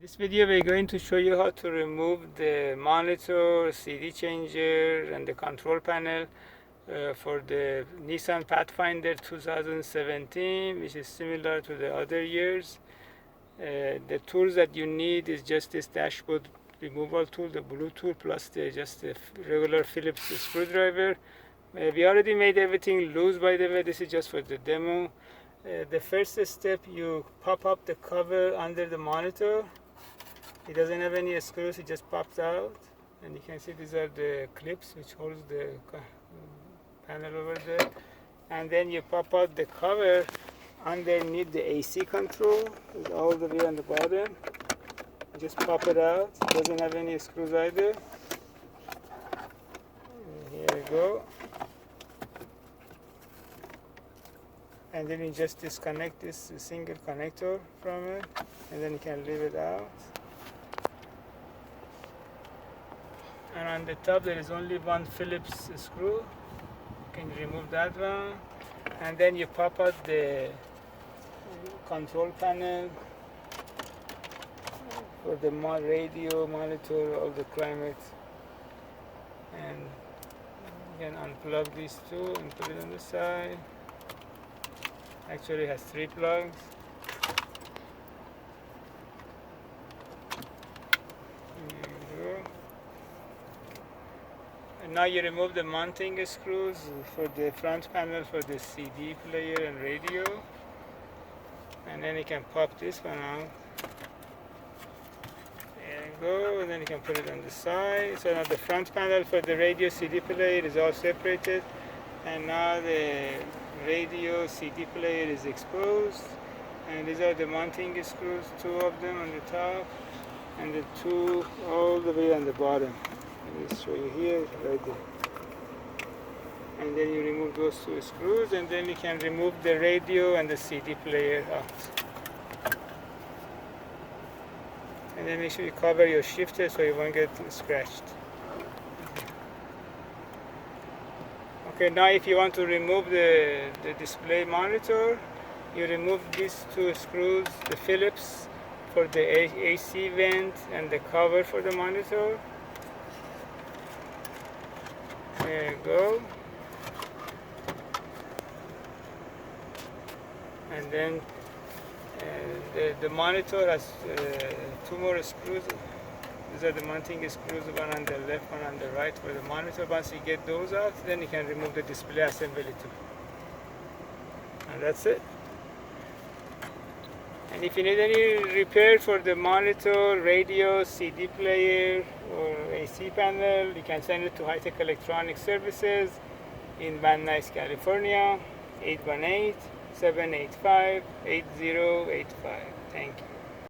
This video we're going to show you how to remove the monitor, CD changer and the control panel for the Nissan Pathfinder 2017, which is similar to the other years. The tools that you need is just this dashboard removal tool, the blue tool, plus just the regular Phillips screwdriver. We already made everything loose, by the way. This is just for the demo. The first step, you pop up the cover under the monitor. It doesn't have any screws, it just pops out, and you can see these are the clips which holds the panel over there. And then you pop out the cover underneath the AC control. It's all the way on the bottom. Just pop it out. It doesn't have any screws either. And here we go. And then you just disconnect this single connector from it, and then you can leave it out. And on the top there is only one Phillips screw. You can remove that one. And then you pop out the control panel for the radio, monitor, all the climate. And you can unplug these two and put it on the side. Actually it has 3 plugs. And now you remove the mounting screws for the front panel for the CD player and radio, and then you can pop this one out. There you go, and then you can put it on the side. So now the front panel for the radio CD player is all separated, and now the radio CD player is exposed, and these are the mounting screws, 2 of them on the top and the 2 all the way on the bottom. Let me show you here, right there. And then you remove those 2 screws, and then you can remove the radio and the CD player out. And then make sure you cover your shifter so you won't get scratched. Okay, now if you want to remove the display monitor, you remove these 2 screws, the Phillips for the AC vent and the cover for the monitor. There you go. And then the monitor has 2 more screws. These are the mounting screws, one on the left, one on the right for the monitor. Once you get those out, then you can remove the display assembly too. And that's it. And if you need any repair for the monitor, radio, CD player, or AC panel, you can send it to High Tech Electronic Services in Van Nuys, California, 818-785-8085. Thank you.